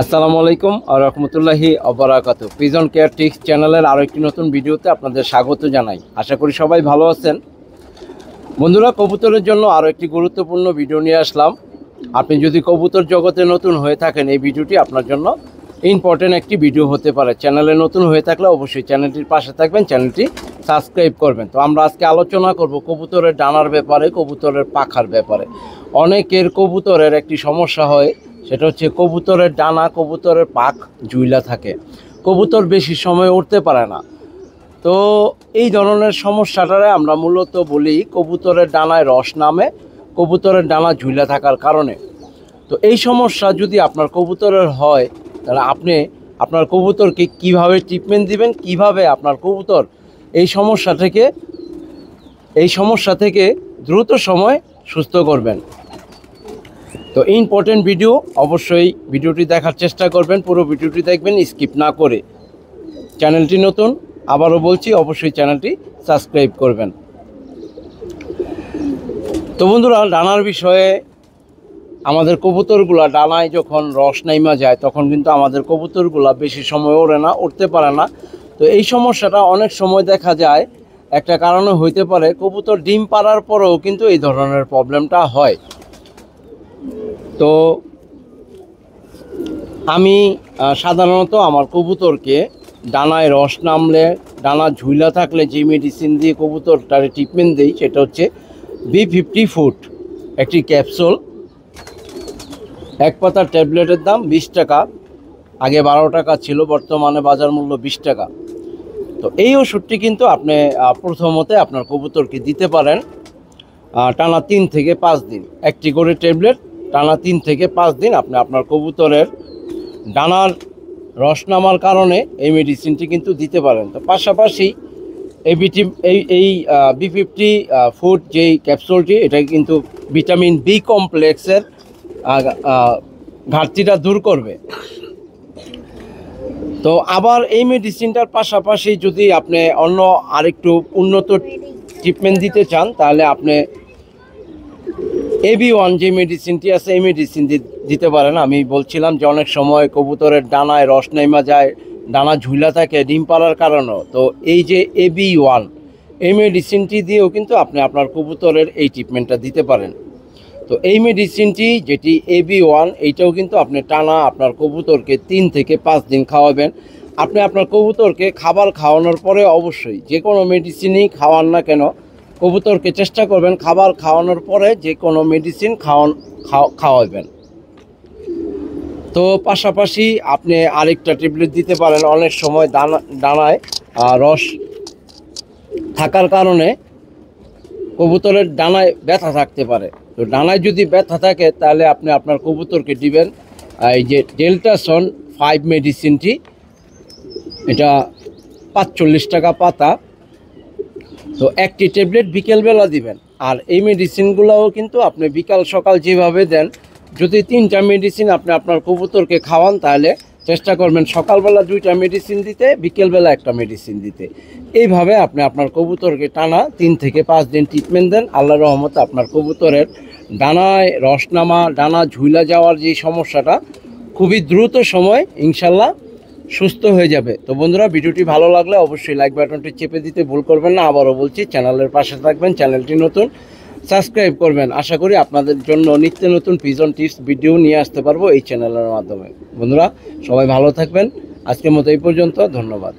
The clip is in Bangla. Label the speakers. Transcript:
Speaker 1: আসসালামু আলাইকুম ওয়া রাহমাতুল্লাহি ওয়া বারাকাতুহু। পিজন কেয়ার টিপস চ্যানেলের আরো একটি নতুন ভিডিওতে আপনাদের স্বাগত জানাই। আশা করি সবাই ভালো আছেন। বন্ধুরা, কবুতরের জন্য আরো একটি গুরুত্বপূর্ণ ভিডিও নিয়ে আসলাম। আপনি যদি কবুতর জগতে নতুন হয়ে থাকেন, এই ভিডিওটি আপনার জন্য ইম্পর্টেন্ট একটি ভিডিও হতে পারে। চ্যানেলে নতুন হয়ে থাকলে অবশ্যই চ্যানেলটির পাশে থাকবেন, চ্যানেলটি সাবস্ক্রাইব করবেন। তো আমরা আজকে আলোচনা করব কবুতরের ডানার ব্যাপারে, কবুতরের পাখার ব্যাপারে। অনেকের কবুতরের একটি সমস্যা হয়, সেটা হচ্ছে কবুতরের ডানা, কবুতরের পাখ ঝুইলা থাকে, কবুতর বেশি সময় উঠতে পারে না। তো এই ধরনের সমস্যাটারে আমরা মূলত বলি কবুতরের ডানায় রস নামে, কবুতরের ডানা ঝুইলা থাকার কারণে। তো এই সমস্যা যদি আপনার কবুতরের হয়, তাহলে আপনি আপনার কবুতরকে কিভাবে ট্রিটমেন্ট দিবেন, কিভাবে আপনার কবুতর এই সমস্যা থেকে দ্রুত সময় সুস্থ করবেন। তো ইম্পর্টেন্ট ভিডিও, অবশ্যই ভিডিওটি দেখার চেষ্টা করবেন, পুরো ভিডিওটি দেখবেন স্কিপ না করে। চ্যানেলটি নতুন, আবারও বলছি অবশ্যই চ্যানেলটি সাবস্ক্রাইব করবেন। তো বন্ধুরা, ডানার বিষয়ে, আমাদের কবুতরগুলা ডানায় যখন রস নাইমা যায় তখন কিন্তু আমাদের কবুতরগুলা বেশি সময় উঠতে পারে না। তো এই সমস্যাটা অনেক সময় দেখা যায় একটা কারণে হইতে পারে কবুতর ডিম পাড়ার পরেও কিন্তু এই ধরনের প্রবলেমটা হয়। তো আমি সাধারণত আমার কবুতরকে ডানায় রস নামলে, ডানা ঝুইলা থাকলে যে মেডিসিন দিয়ে কবুতরটারে ট্রিটমেন্ট দিই সেটা হচ্ছে B50 ফুট একটি ক্যাপসুল। এক পাতার ট্যাবলেটের দাম 20 টাকা, আগে 12 টাকা ছিল, বর্তমানে বাজার মূল্য 20 টাকা। তো এই ওষুধটি কিন্তু আপনি প্রথমতে আপনার কবুতরকে দিতে পারেন টানা 3 থেকে 5 দিন, একটি করে ট্যাবলেট টানা 3 থেকে 5 দিন আপনি আপনার কবুতরের ডানার রস নামার কারণে এই মেডিসিনটি কিন্তু দিতে পারেন। তো পাশাপাশি এই B50 ফুড যেই ক্যাপসুলটি, এটা কিন্তু ভিটামিন বি কমপ্লেক্সের ঘাটতিটা দূর করবে। তো আবার এই মেডিসিনটার পাশাপাশি যদি আপনি অন্য আরেকটু উন্নত ট্রিটমেন্ট দিতে চান, তাহলে আপনি AB1 যে মেডিসিনটি আছে এই মেডিসিন দিতে পারেন। আমি বলছিলাম যে অনেক সময় কবুতরের ডানায় রস নাইমা যায়, ডানা ঝুলা থাকে ডিম পাড়ার কারণেও। তো এই যে AB1 এই মেডিসিনটি দিয়েও কিন্তু আপনি আপনার কবুতরের এই ট্রিটমেন্টটা দিতে পারেন। তো এই মেডিসিনটি যেটি AB1, এইটাও কিন্তু আপনি টানা আপনার কবুতরকে 3 থেকে 5 দিন খাওয়াবেন। আপনি আপনার কবুতরকে খাবার খাওয়ানোর পরে অবশ্যই যে কোনো মেডিসিনই খাওয়ান না কেন, কবুতরকে চেষ্টা করবেন খাবার খাওয়ানোর পরে যে কোনো মেডিসিন খাওয়াবেন। তো পাশাপাশি আপনি আরেকটা ট্যাবলেট দিতে পারেন। অনেক সময় ডানায় রস থাকার কারণে কবুতরের ডানায় ব্যথা থাকতে পারে। তো ডানায় যদি ব্যথা থাকে তাহলে আপনি আপনার কবুতরকে দিবেন এই যে ডেল্টাসন 5 মেডিসিনটি। এটা 45 টাকা পাতা। তো একটি ট্যাবলেট বিকেলবেলা দিবেন। আর এই মেডিসিনগুলোও কিন্তু আপনি বিকাল সকাল যেভাবে দেন, যদি 3টা মেডিসিন আপনি আপনার কবুতরকে খাওয়ান, তাহলে চেষ্টা করবেন সকালবেলা 2টা মেডিসিন দিতে, বিকেলবেলা একটা মেডিসিন দিতে। এইভাবে আপনি আপনার কবুতরকে টানা 3 থেকে 5 দিন ট্রিটমেন্ট দেন। আল্লাহর রহমতে আপনার কবুতরের ডানায় রস নামা, ডানা ঝুইলা যাওয়ার যে সমস্যাটা খুবই দ্রুত সময় ইনশাল্লাহ সুস্থ হয়ে যাবে। তো বন্ধুরা, ভিডিওটি ভালো লাগলে অবশ্যই লাইক বাটনটি চেপে দিতে ভুল করবেন না। আবারও বলছি, চ্যানেলের পাশে থাকবেন, চ্যানেলটি নতুন, সাবস্ক্রাইব করবেন। আশা করি আপনাদের জন্য নিত্য নতুন পিজন টিপস ভিডিও নিয়ে আসতে পারবো এই চ্যানেলের মাধ্যমে। বন্ধুরা, সবাই ভালো থাকবেন। আজকের মতো এই পর্যন্ত, ধন্যবাদ।